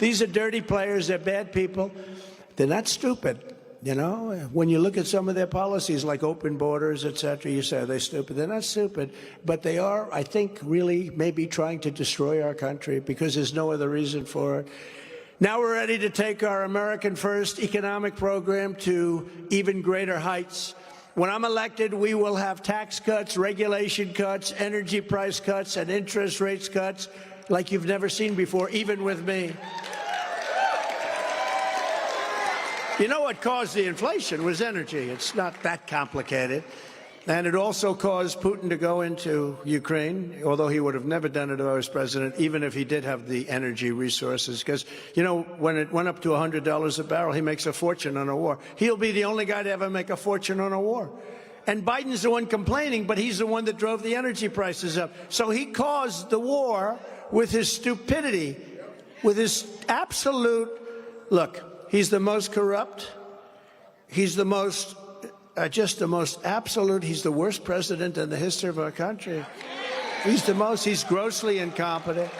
These are dirty players. They're bad people. They're not stupid. You know, when you look at some of their policies, like open borders, et cetera, you say, are they stupid? They're not stupid, but they are, I think, really maybe trying to destroy our country because there's no other reason for it. Now we're ready to take our American First economic program to even greater heights. When I'm elected, we will have tax cuts, regulation cuts, energy price cuts, and interest rates cuts like you've never seen before, even with me. You know what caused the inflation was energy. It's not that complicated. And it also caused Putin to go into Ukraine, although he would have never done it if I was president, even if he did have the energy resources. Because, you know, when it went up to $100 a barrel, he makes a fortune on a war. He'll be the only guy to ever make a fortune on a war. And Biden's the one complaining, but he's the one that drove the energy prices up. So he caused the war with his stupidity, with his absolute, look, he's the most corrupt. He's the most, just the most absolute. He's the worst president in the history of our country. He's the most. He's grossly incompetent.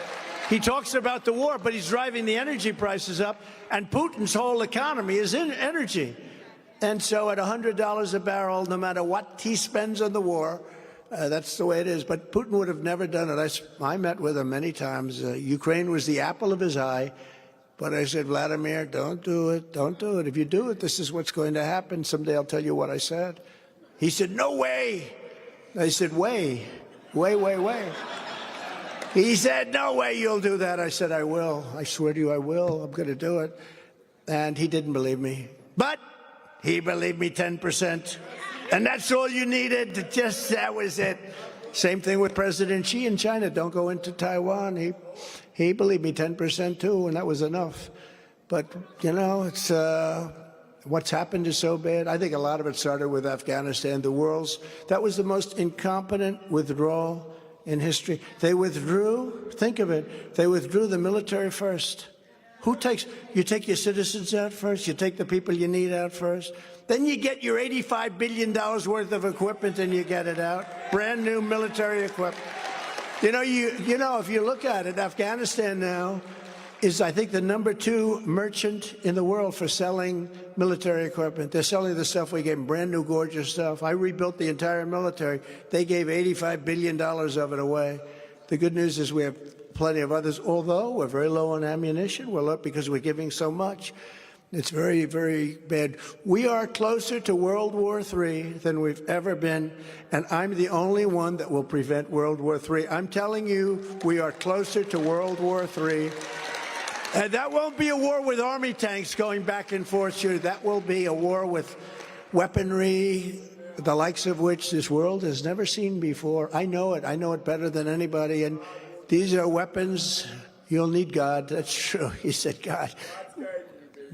He talks about the war, but he's driving the energy prices up. And Putin's whole economy is in energy. And so at $100 a barrel, no matter what he spends on the war, that's the way it is. But Putin would have never done it. I met with him many times. Ukraine was the apple of his eye. But I said, Vladimir, don't do it. Don't do it. If you do it, this is what's going to happen. Someday I'll tell you what I said. He said, no way. I said, way. He said, no way you'll do that. I said, I will. I swear to you, I will. I'm going to do it. And he didn't believe me. But he believed me 10%. And that's all you needed. That was it. Same thing with President Xi in China. Don't go into Taiwan. He believed me 10% too, and that was enough. But, you know, it's what's happened is so bad. I think a lot of it started with Afghanistan. That was the most incompetent withdrawal in history. They withdrew, think of it, they withdrew the military first. You take your citizens out first, you take the people you need out first, then you get your $85 billion worth of equipment and you get it out, brand new military equipment. You know, if you look at it, Afghanistan now is, I think, the #2 merchant in the world for selling military equipment. They're selling the stuff we gave them, brand new, gorgeous stuff. I rebuilt the entire military. They gave $85 billion of it away. The good news is we have plenty of others, although we're very low on ammunition. We're low because we're giving so much. It's very, very bad. We are closer to World War III than we've ever been, and I'm the only one that will prevent World War III. I'm telling you, we are closer to World War III. And that won't be a war with army tanks going back and forth. That will be a war with weaponry, the likes of which this world has never seen before. I know it. I know it better than anybody. And these are weapons. You'll need God. That's true. He said God.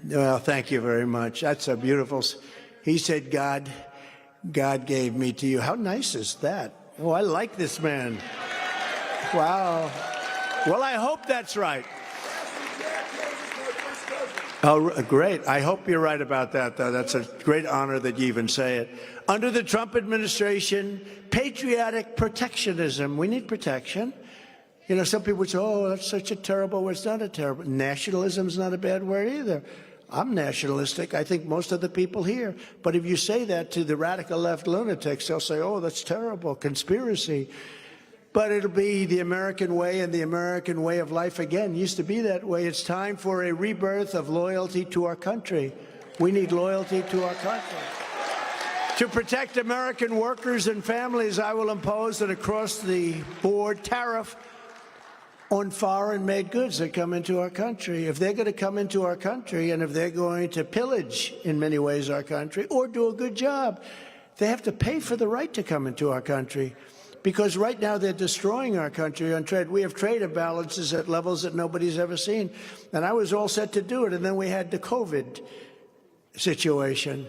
Well, thank you very much. That's a beautiful. He said, God gave me to you. How nice is that? Oh, I like this man. Wow. Well, I hope that's right. Oh, great. I hope you're right about that, though. That's a great honor that you even say it. Under the Trump administration, patriotic protectionism. We need protection. You know, some people say, oh, that's such a terrible word. It's not a terrible. Nationalism's not a bad word either. I'm nationalistic. I think most of the people here. But if you say that to the radical left lunatics, they'll say, oh, that's terrible, conspiracy. But it'll be the American way and the American way of life again. It used to be that way. It's time for a rebirth of loyalty to our country. We need loyalty to our country. To protect American workers and families, I will impose an across-the-board tariff on foreign-made goods that come into our country. If they're going to come into our country and if they're going to pillage, in many ways, our country or do a good job, they have to pay for the right to come into our country. Because right now they're destroying our country on trade. We have trade imbalances at levels that nobody's ever seen. And I was all set to do it. And then we had the COVID situation.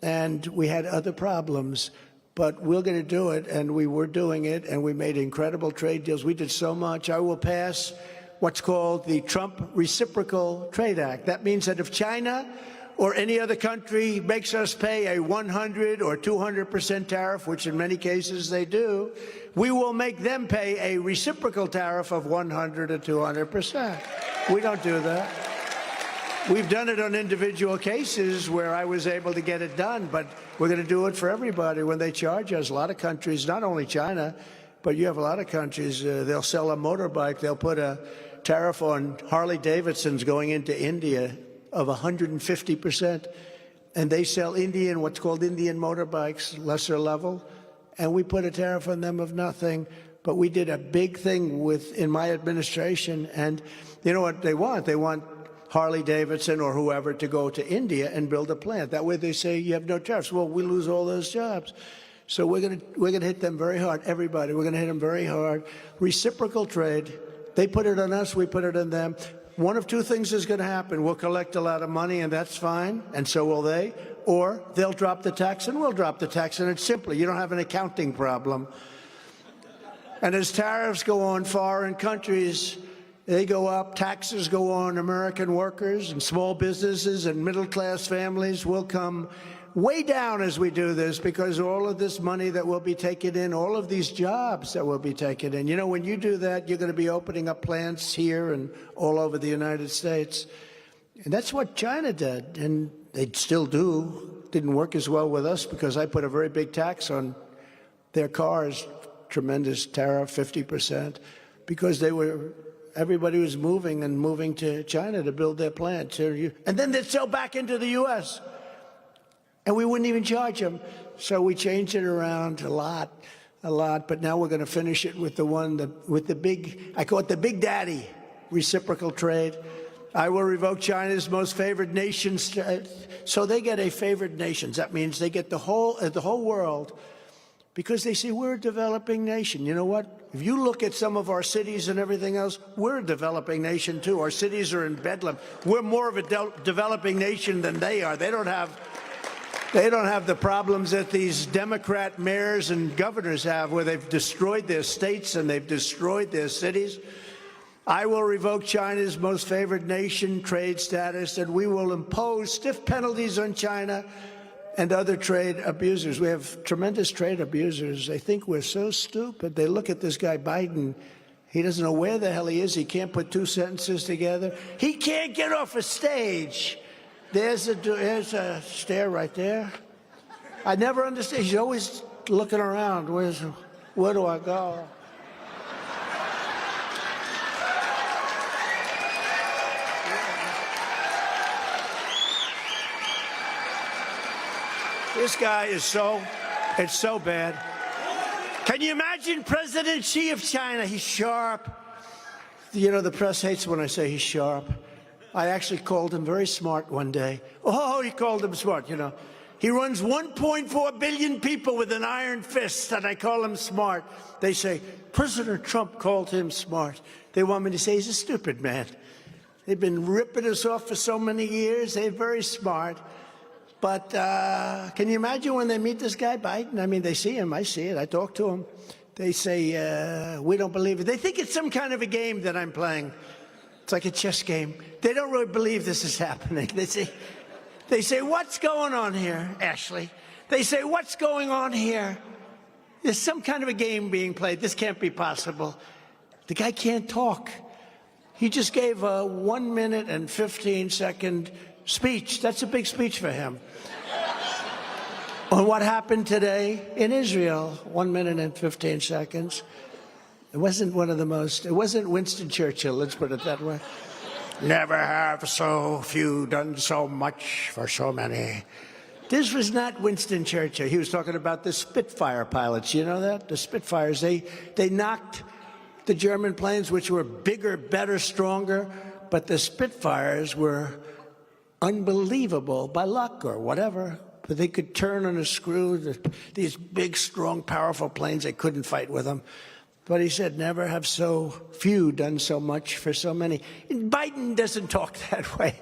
And we had other problems. But we're going to do it, and we were doing it, and we made incredible trade deals. We did so much. I will pass what's called the Trump Reciprocal Trade Act. That means that if China or any other country makes us pay a 100 or 200% tariff, which in many cases they do, we will make them pay a reciprocal tariff of 100 or 200%. We don't do that. We've done it on individual cases where I was able to get it done, but we're going to do it for everybody when they charge us. A lot of countries, not only China, but you have a lot of countries, they'll sell a motorbike, they'll put a tariff on Harley Davidsons going into India of 150%, and they sell what's called Indian motorbikes, lesser level, and we put a tariff on them of nothing. But we did a big thing in my administration, and you know what they want? They want Harley Davidson or whoever to go to India and build a plant. That way they say you have no tariffs. Well, we lose all those jobs. So we're gonna hit them very hard. Everybody, we're gonna hit them very hard. Reciprocal trade. They put it on us, we put it on them. One of two things is going to happen. We'll collect a lot of money, and that's fine, and so will they. Or they'll drop the tax, and we'll drop the tax, and it's simply, you don't have an accounting problem. And as tariffs go on foreign countries, they go up, taxes go on American workers and small businesses and middle-class families will come way down as we do this, because all of this money that will be taken in, all of these jobs that will be taken in, you know, when you do that, you're going to be opening up plants here and all over the United States. And that's what China did, and they still do. Didn't work as well with us because I put a very big tax on their cars, tremendous tariff, 50%, because everybody was moving to China to build their plants. And then they'd sell back into the U.S., and we wouldn't even charge them. So we changed it around a lot. But now we're going to finish it with the big, I call it the Big Daddy, reciprocal trade. I will revoke China's most favored nation. So they get a favored nations. That means they get the whole world, because they say we're a developing nation. You know what? If you look at some of our cities and everything else, we're a developing nation too. Our cities are in bedlam. We're more of a developing nation than they are. They don't have the problems that these Democrat mayors and governors have, where they've destroyed their states and they've destroyed their cities. I will revoke China's most favored nation trade status, and we will impose stiff penalties on China and other trade abusers. We have tremendous trade abusers. They think we're so stupid. They look at this guy Biden. He doesn't know where the hell he is. He can't put two sentences together. He can't get off a stage. There's a stair right there. I never understand. He's always looking around. Where do I go? This guy is it's so bad. Can you imagine President Xi of China? He's sharp. You know, the press hates when I say he's sharp. I actually called him very smart one day. Oh, he called him smart, you know. He runs 1.4 billion people with an iron fist, and I call him smart. They say, President Trump called him smart. They want me to say he's a stupid man. They've been ripping us off for so many years. They're very smart. But can you imagine when they meet this guy, Biden? I mean, they see him. I see it. I talk to him. They say, we don't believe it. They think it's some kind of a game that I'm playing. It's like a chess game. They don't really believe this is happening. They say, what's going on here, Ashley? They say, what's going on here? There's some kind of a game being played. This can't be possible. The guy can't talk. He just gave a 1 minute and 15-second speech. That's a big speech for him. On what happened today in Israel, 1 minute and 15 seconds. It wasn't it wasn't Winston Churchill, let's put it that way. Never have so few done so much for so many. This was not Winston Churchill. He was talking about the Spitfire pilots. You know that? The Spitfires, they knocked the German planes, which were bigger, better, stronger, but the Spitfires were unbelievable by luck or whatever. But they could turn on a screw. These big, strong, powerful planes, they couldn't fight with them. But he said, never have so few done so much for so many. And Biden doesn't talk that way.